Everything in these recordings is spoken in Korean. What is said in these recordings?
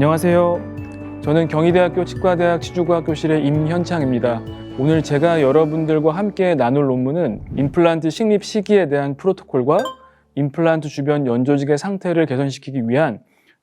안녕하세요. 저는 경희대학교 치과대학 치주과학교실의 임현창입니다. 오늘 제가 여러분들과 함께 나눌 논문은 임플란트 식립 시기에 대한 프로토콜과 임플란트 주변 연조직의 상태를 개선시키기 위한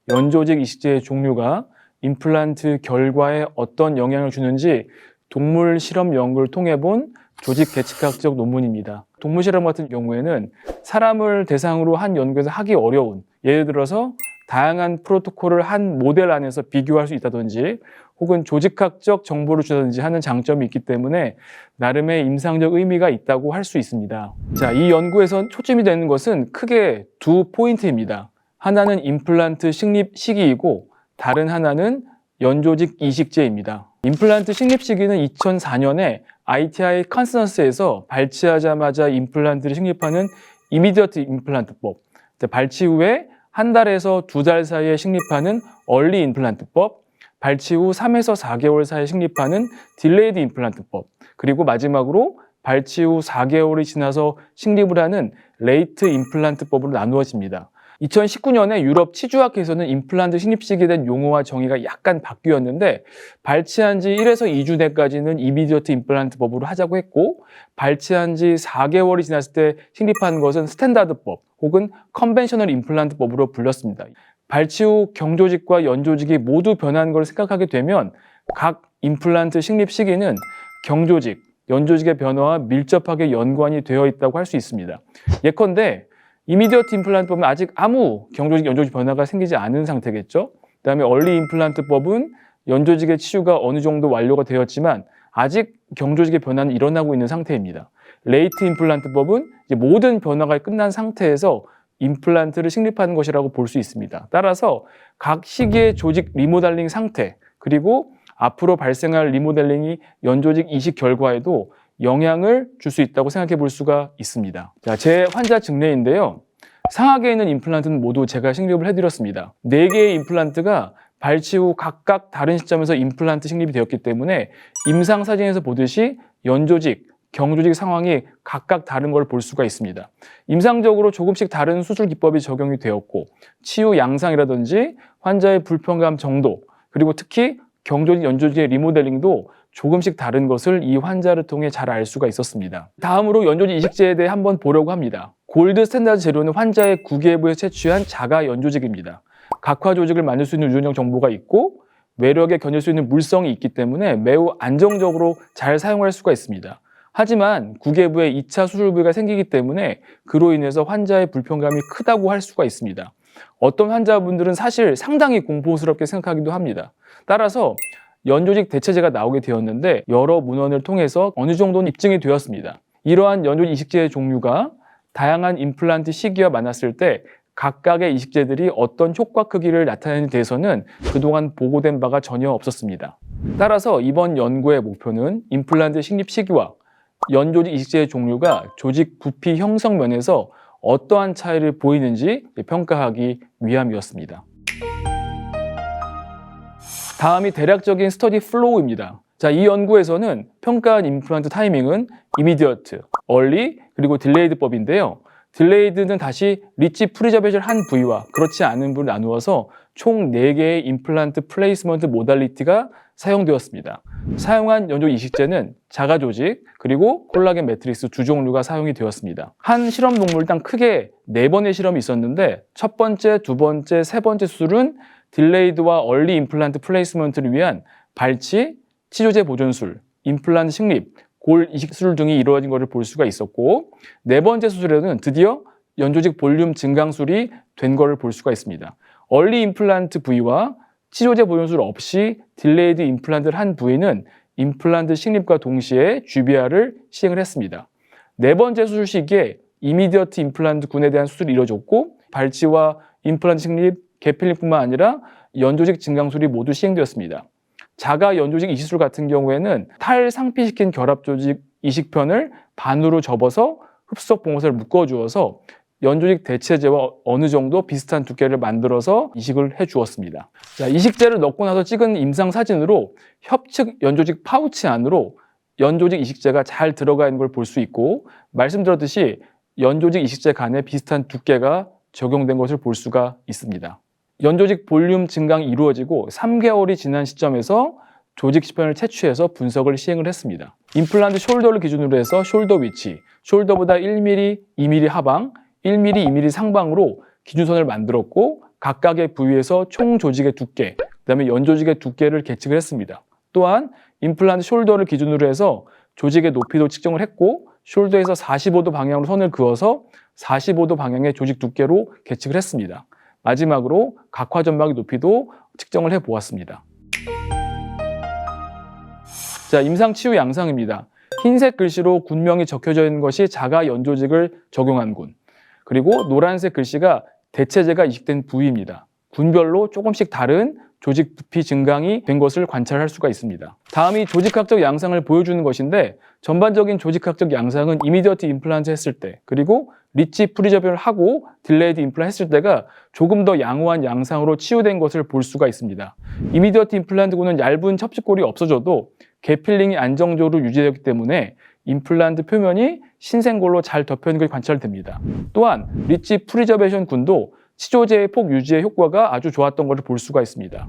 연조직 이식제의 종류가 임플란트 결과에 어떤 영향을 주는지 동물 실험 연구를 통해 본 조직 계측학적 논문입니다. 동물 실험 같은 경우에는 사람을 대상으로 한 연구에서 하기 어려운, 예를 들어서 다양한 프로토콜을 한 모델 안에서 비교할 수 있다든지 혹은 조직학적 정보를 주다든지 하는 장점이 있기 때문에 나름의 임상적 의미가 있다고 할 수 있습니다. 자, 이 연구에서 초점이 되는 것은 크게 두 포인트입니다. 하나는 임플란트 식립 시기이고 다른 하나는 연조직 이식제입니다. 임플란트 식립 시기는 2004년에 ITI 컨센서스에서 발치하자마자 임플란트를 식립하는 이미디어트 임플란트법, 발치 후에 한 달에서 두 달 사이에 식립하는 얼리 임플란트법, 발치 후 3에서 4개월 사이에 식립하는 딜레이드 임플란트법, 그리고 마지막으로 발치 후 4개월이 지나서 식립을 하는 레이트 임플란트법으로 나누어집니다. 2019년에 유럽 치주학회에서는 임플란트 식립 시기에 대한 용어와 정의가 약간 바뀌었는데 발치한 지 1에서 2주 내까지는 이미디어트 임플란트법으로 하자고 했고 발치한 지 4개월이 지났을 때 식립한 것은 스탠다드법 혹은 컨벤셔널 임플란트법으로 불렸습니다. 발치 후 경조직과 연조직이 모두 변한 걸 생각하게 되면 각 임플란트 식립 시기는 경조직, 연조직의 변화와 밀접하게 연관이 되어 있다고 할 수 있습니다. 예컨대 이미디어트 임플란트법은 아직 아무 경조직, 연조직 변화가 생기지 않은 상태겠죠. 그다음에 얼리 임플란트법은 연조직의 치유가 어느 정도 완료가 되었지만 아직 경조직의 변화는 일어나고 있는 상태입니다. 레이트 임플란트법은 이제 모든 변화가 끝난 상태에서 임플란트를 식립하는 것이라고 볼 수 있습니다. 따라서 각 시기의 조직 리모델링 상태 그리고 앞으로 발생할 리모델링이 연조직 이식 결과에도 영향을 줄 수 있다고 생각해 볼 수가 있습니다. 자, 제 환자 증례인데요. 상하게 있는 임플란트는 모두 제가 식립을 해드렸습니다. 4개의 임플란트가 발치 후 각각 다른 시점에서 임플란트 식립이 되었기 때문에 임상 사진에서 보듯이 연조직, 경조직 상황이 각각 다른 걸 볼 수가 있습니다. 임상적으로 조금씩 다른 수술 기법이 적용이 되었고 치유 양상이라든지 환자의 불편감 정도 그리고 특히 경조직, 연조직의 리모델링도 조금씩 다른 것을 이 환자를 통해 잘 알 수가 있었습니다. 다음으로 연조직 이식제에 대해 한번 보려고 합니다. 골드 스탠다드 재료는 환자의 구개부에서 채취한 자가 연조직입니다. 각화 조직을 만들 수 있는 유전적 정보가 있고 외력에 견딜 수 있는 물성이 있기 때문에 매우 안정적으로 잘 사용할 수가 있습니다. 하지만 구개부에 2차 수술 부위가 생기기 때문에 그로 인해서 환자의 불편감이 크다고 할 수가 있습니다. 어떤 환자분들은 사실 상당히 공포스럽게 생각하기도 합니다. 따라서 연조직 대체제가 나오게 되었는데 여러 문헌을 통해서 어느 정도는 입증이 되었습니다. 이러한 연조직 이식제의 종류가 다양한 임플란트 시기와 만났을 때 각각의 이식제들이 어떤 효과 크기를 나타내는 데 대해서는 그동안 보고된 바가 전혀 없었습니다. 따라서 이번 연구의 목표는 임플란트 식립 시기와 연조직 이식제의 종류가 조직 부피 형성 면에서 어떠한 차이를 보이는지 평가하기 위함이었습니다. 다음이 대략적인 스터디 플로우입니다. 자, 이 연구에서는 평가한 임플란트 타이밍은 이미디어트, 얼리, 그리고 딜레이드법인데요. 딜레이드는 다시 리치 프리저베이션 한 부위와 그렇지 않은 부위를 나누어서 총 4개의 임플란트 플레이스먼트 모달리티가 사용되었습니다. 사용한 연조직 이식제는 자가조직 그리고 콜라겐 매트릭스 두 종류가 사용이 되었습니다. 한 실험 동물당 크게 4번의 실험이 있었는데 첫 번째, 두 번째, 세 번째 수술은 딜레이드와 얼리 임플란트 플레이스먼트를 위한 발치, 치료제 보존술, 임플란트 식립, 골 이식 수술 등이 이루어진 것을 볼 수가 있었고 네 번째 수술에는 드디어 연조직 볼륨 증강술이 된 것을 볼 수가 있습니다. 얼리 임플란트 부위와 치료제 보존술 없이 딜레이드 임플란트를 한 부위는 임플란트 식립과 동시에 GBR을 시행을 했습니다. 네 번째 수술 시기에 이미디어트 임플란트 군에 대한 수술이 이루어졌고 발치와 임플란트 식립, 개필립뿐만 아니라 연조직 증강술이 모두 시행되었습니다. 자가 연조직 이식술 같은 경우에는 탈상피시킨 결합조직 이식편을 반으로 접어서 흡수성 봉화살을 묶어주어서 연조직 대체제와 어느 정도 비슷한 두께를 만들어서 이식을 해주었습니다. 자, 이식제를 넣고 나서 찍은 임상 사진으로 협측 연조직 파우치 안으로 연조직 이식제가 잘 들어가 있는 걸 볼 수 있고 말씀드렸듯이 연조직 이식제 간에 비슷한 두께가 적용된 것을 볼 수가 있습니다. 연조직 볼륨 증강이 이루어지고 3개월이 지난 시점에서 조직 시편을 채취해서 분석을 시행을 했습니다. 임플란트 숄더를 기준으로 해서 숄더 위치, 숄더보다 1mm, 2mm 하방, 1mm, 2mm 상방으로 기준선을 만들었고 각각의 부위에서 총 조직의 두께, 그다음에 연조직의 두께를 계측을 했습니다. 또한 임플란트 숄더를 기준으로 해서 조직의 높이도 측정을 했고 숄더에서 45도 방향으로 선을 그어서 45도 방향의 조직 두께로 계측을 했습니다. 마지막으로 각화 점막의 높이도 측정을 해보았습니다. 자, 임상 치유 양상입니다. 흰색 글씨로 군명이 적혀져 있는 것이 자가 연조직을 적용한 군, 그리고 노란색 글씨가 대체제가 이식된 부위입니다. 군별로 조금씩 다른 조직 부피 증강이 된 것을 관찰할 수가 있습니다. 다음이 조직학적 양상을 보여주는 것인데 전반적인 조직학적 양상은 이미디어트 임플란트 했을 때, 그리고 리치 프리저병을 하고 딜레이드 임플란트 했을 때가 조금 더 양호한 양상으로 치유된 것을 볼 수가 있습니다. 이미디어트 임플란트군은 얇은 첩식골이 없어져도 개필링이 안정적으로 유지되기 때문에 임플란트 표면이 신생골로 잘 덮여있는 것이 관찰됩니다. 또한 리치 프리저베이션 군도 치조제의 폭 유지의 효과가 아주 좋았던 것을 볼 수가 있습니다.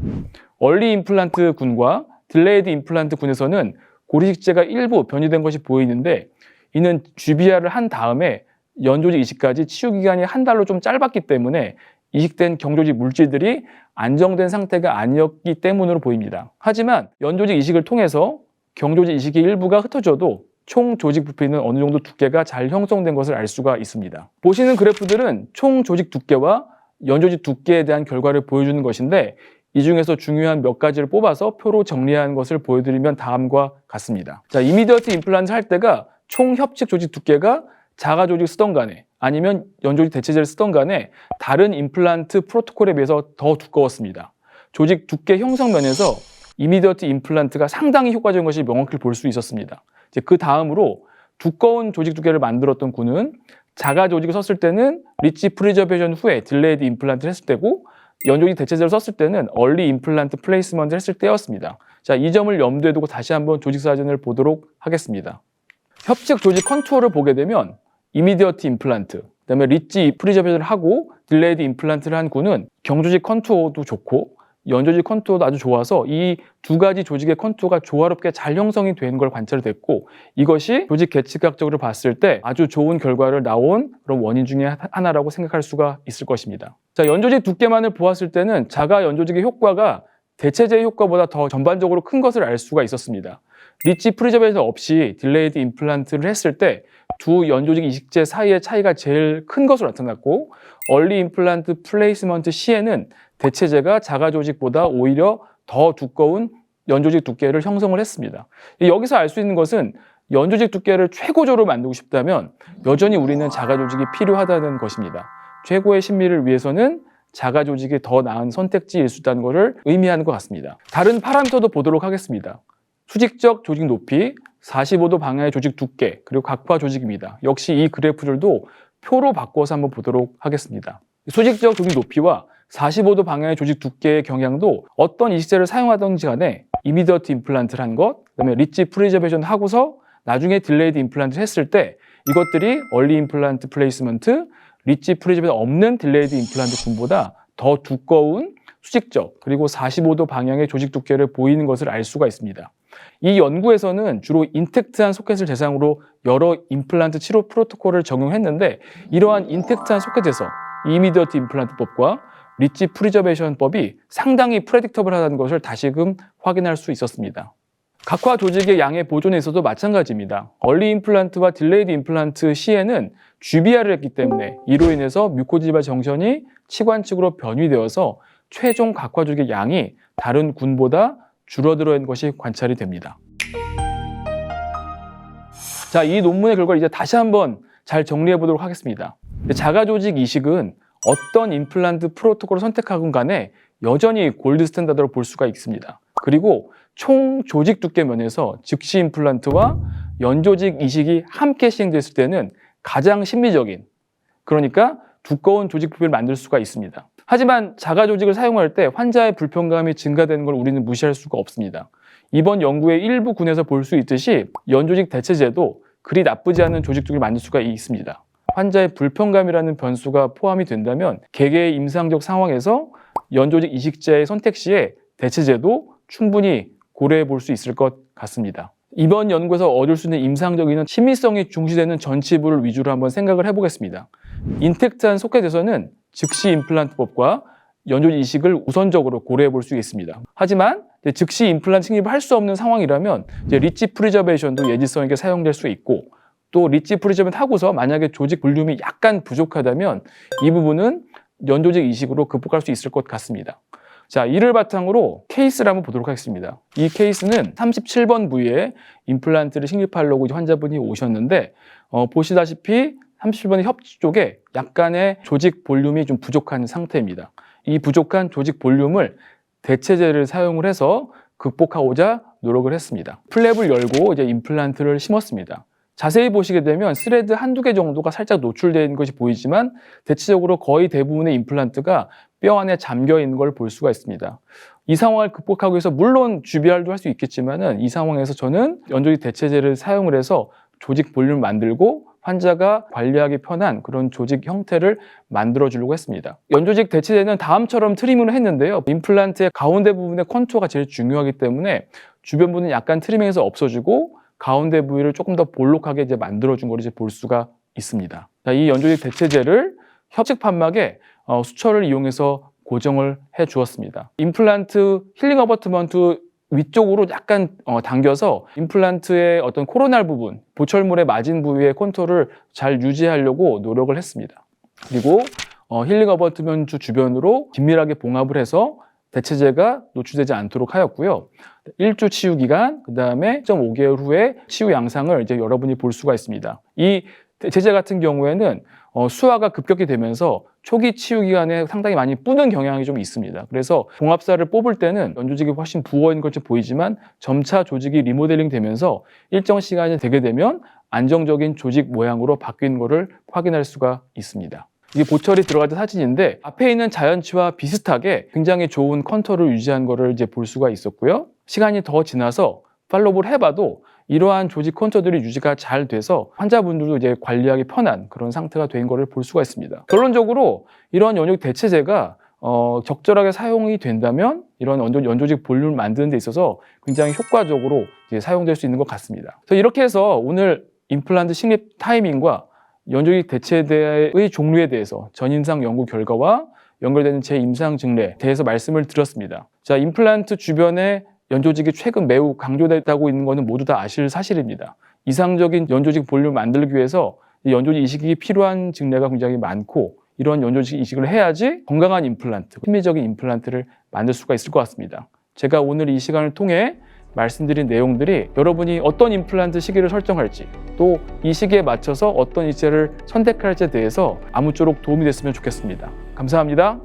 얼리 임플란트 군과 딜레이드 임플란트 군에서는 고리식재가 일부 변이된 것이 보이는데 이는 GBR을 한 다음에 연조직 이식까지 치유 기간이 한 달로 좀 짧았기 때문에 이식된 경조직 물질들이 안정된 상태가 아니었기 때문으로 보입니다. 하지만 연조직 이식을 통해서 경조직 이식의 일부가 흩어져도 총 조직 부피는 어느 정도 두께가 잘 형성된 것을 알 수가 있습니다. 보시는 그래프들은 총 조직 두께와 연조직 두께에 대한 결과를 보여주는 것인데 이 중에서 중요한 몇 가지를 뽑아서 표로 정리한 것을 보여드리면 다음과 같습니다. 자, 이미디어트 임플란트 할 때가 총 협식 조직 두께가 자가 조직 쓰던 간에 아니면 연조직 대체제를 쓰던 간에 다른 임플란트 프로토콜에 비해서 더 두꺼웠습니다. 조직 두께 형성 면에서 이미디어트 임플란트가 상당히 효과적인 것이 명확히 볼 수 있었습니다. 이제 그 다음으로 두꺼운 조직 두께를 만들었던 군은 자가 조직을 썼을 때는 리치 프리저베이션 후에 딜레이드 임플란트를 했을 때고 연조직 대체제를 썼을 때는 얼리 임플란트 플레이스먼트를 했을 때였습니다. 자, 이 점을 염두에 두고 다시 한번 조직 사진을 보도록 하겠습니다. 협식 조직 컨투어를 보게 되면 이미디어트 임플란트, 그다음에 리치 프리저베이션을 하고 딜레이드 임플란트를 한 군은 경조직 컨투어도 좋고 연조직 컨투어도 아주 좋아서 이 두 가지 조직의 컨투어가 조화롭게 잘 형성이 되는 걸 관찰됐고 이것이 조직 계측학적으로 봤을 때 아주 좋은 결과를 나온 그런 원인 중에 하나라고 생각할 수가 있을 것입니다. 자, 연조직 두께만을 보았을 때는 자가 연조직의 효과가 대체제의 효과보다 더 전반적으로 큰 것을 알 수가 있었습니다. 리치 프리저베이션 없이 딜레이드 임플란트를 했을 때 두 연조직 이식제 사이의 차이가 제일 큰 것으로 나타났고 얼리 임플란트 플레이스먼트 시에는 대체제가 자가 조직보다 오히려 더 두꺼운 연조직 두께를 형성을 했습니다. 여기서 알 수 있는 것은 연조직 두께를 최고조로 만들고 싶다면 여전히 우리는 자가 조직이 필요하다는 것입니다. 최고의 심리를 위해서는 자가 조직이 더 나은 선택지일 수 있다는 것을 의미하는 것 같습니다. 다른 파라미터도 보도록 하겠습니다. 수직적 조직 높이, 45도 방향의 조직 두께, 그리고 각화 조직입니다. 역시 이 그래프들도 표로 바꿔서 한번 보도록 하겠습니다. 수직적 조직 높이와 45도 방향의 조직 두께의 경향도 어떤 이식제를 사용하든지 간에 이미디어트 임플란트를 한 것, 그다음에 리치 프리저베이션 하고서 나중에 딜레이드 임플란트를 했을 때 이것들이 얼리 임플란트 플레이스먼트, 리치 프리저베이션 없는 딜레이드 임플란트 군보다 더 두꺼운 수직적 그리고 45도 방향의 조직 두께를 보이는 것을 알 수가 있습니다. 이 연구에서는 주로 인텍트한 소켓을 대상으로 여러 임플란트 치료 프로토콜을 적용했는데 이러한 인텍트한 소켓에서 이미디어트 임플란트법과 리치 프리저베이션법이 상당히 프레딕터블하다는 것을 다시금 확인할 수 있었습니다. 각화 조직의 양의 보존에 있어도 마찬가지입니다. 얼리 임플란트와 딜레이드 임플란트 시에는 GBR을 했기 때문에 이로 인해서 뮤코지발 정션이 치관측으로 변이되어서 최종 각화 조직의 양이 다른 군보다 줄어들어 있는 것이 관찰이 됩니다. 자, 이 논문의 결과를 이제 다시 한번 잘 정리해 보도록 하겠습니다. 자가 조직 이식은 어떤 임플란트 프로토콜을 선택하건 간에 여전히 골드 스탠다드로 볼 수가 있습니다. 그리고 총 조직 두께 면에서 즉시 임플란트와 연조직 이식이 함께 시행됐을 때는 가장 심리적인, 그러니까 두꺼운 조직 부피를 만들 수가 있습니다. 하지만 자가 조직을 사용할 때 환자의 불편감이 증가되는 걸 우리는 무시할 수가 없습니다. 이번 연구의 일부 군에서 볼 수 있듯이 연조직 대체제도 그리 나쁘지 않은 조직 두께를 만들 수가 있습니다. 환자의 불편감이라는 변수가 포함이 된다면 개개의 임상적 상황에서 연조직 이식제의 선택 시에 대체제도 충분히 고려해 볼 수 있을 것 같습니다. 이번 연구에서 얻을 수 있는 임상적인 심미성이 중시되는 전치부를 위주로 한번 생각을 해보겠습니다. 인텍트한 소켓에서는 즉시 임플란트법과 연조직 이식을 우선적으로 고려해 볼 수 있습니다. 하지만 즉시 임플란트 식립을 할 수 없는 상황이라면 리치 프리저베이션도 예지성 있게 사용될 수 있고, 또 리치 프리저베이션 하고서 만약에 조직 볼륨이 약간 부족하다면 이 부분은 연조직 이식으로 극복할 수 있을 것 같습니다. 자, 이를 바탕으로 케이스를 한번 보도록 하겠습니다. 이 케이스는 37번 부위에 임플란트를 식립하려고 환자분이 오셨는데 보시다시피 37번의 협지 쪽에 약간의 조직 볼륨이 좀 부족한 상태입니다. 이 부족한 조직 볼륨을 대체제를 사용을 해서 극복하고자 노력을 했습니다. 플랩을 열고 이제 임플란트를 심었습니다. 자세히 보시게 되면 스레드 한두 개 정도가 살짝 노출되어 있는 것이 보이지만 대체적으로 거의 대부분의 임플란트가 뼈 안에 잠겨 있는 걸 볼 수가 있습니다. 이 상황을 극복하기 위해서 물론 GBR도 할 수 있겠지만은 이 상황에서 저는 연조직 대체제를 사용을 해서 조직 볼륨을 만들고 환자가 관리하기 편한 그런 조직 형태를 만들어 주려고 했습니다. 연조직 대체제는 다음처럼 트리밍을 했는데요. 임플란트의 가운데 부분의 컨투어가 제일 중요하기 때문에 주변 부분은 약간 트리밍해서 없어지고 가운데 부위를 조금 더 볼록하게 이제 만들어준 걸 이제 볼 수가 있습니다. 자, 이 연조직 대체제를 협직 판막에 수철을 이용해서 고정을 해 주었습니다. 임플란트 힐링 어버트먼트 위쪽으로 약간 당겨서 임플란트의 어떤 코로날 부분, 보철물에 맞은 부위의 컨투어를 잘 유지하려고 노력을 했습니다. 그리고 힐링 어버트먼트 주변으로 긴밀하게 봉합을 해서 대체제가 노출되지 않도록 하였고요. 1주 치유 기간, 그 다음에 1.5개월 후에 치유 양상을 이제 여러분이 볼 수가 있습니다. 이 대체제 같은 경우에는 수화가 급격히 되면서 초기 치유 기간에 상당히 많이 뿌는 경향이 좀 있습니다. 그래서 봉합사를 뽑을 때는 연조직이 훨씬 부어 있는 것처럼 보이지만 점차 조직이 리모델링 되면서 일정 시간이 되게 되면 안정적인 조직 모양으로 바뀌는 것을 확인할 수가 있습니다. 이게 보철이 들어갈 때 사진인데 앞에 있는 자연치와 비슷하게 굉장히 좋은 컨투어를 유지한 것을 이제 볼 수가 있었고요. 시간이 더 지나서 팔로우를 해봐도 이러한 조직 컨투어들이 유지가 잘 돼서 환자분들도 이제 관리하기 편한 그런 상태가 된 것을 볼 수가 있습니다. 결론적으로 이런 연조직 대체제가 적절하게 사용이 된다면 이런 연조직 볼륨을 만드는 데 있어서 굉장히 효과적으로 이제 사용될 수 있는 것 같습니다. 그래서 이렇게 해서 오늘 임플란트 식립 타이밍과 연조직 대체제의 종류에 대해서 전임상 연구 결과와 연결되는 제 임상 증례에 대해서 말씀을 드렸습니다. 자, 임플란트 주변에 연조직이 최근 매우 강조됐다고 있는 것은 모두 다 아실 사실입니다. 이상적인 연조직 볼륨을 만들기 위해서 연조직 이식이 필요한 증례가 굉장히 많고 이런 연조직 이식을 해야지 건강한 임플란트, 심미적인 임플란트를 만들 수가 있을 것 같습니다. 제가 오늘 이 시간을 통해 말씀드린 내용들이 여러분이 어떤 임플란트 시기를 설정할지 또 이 시기에 맞춰서 어떤 이제를 선택할지에 대해서 아무쪼록 도움이 됐으면 좋겠습니다. 감사합니다.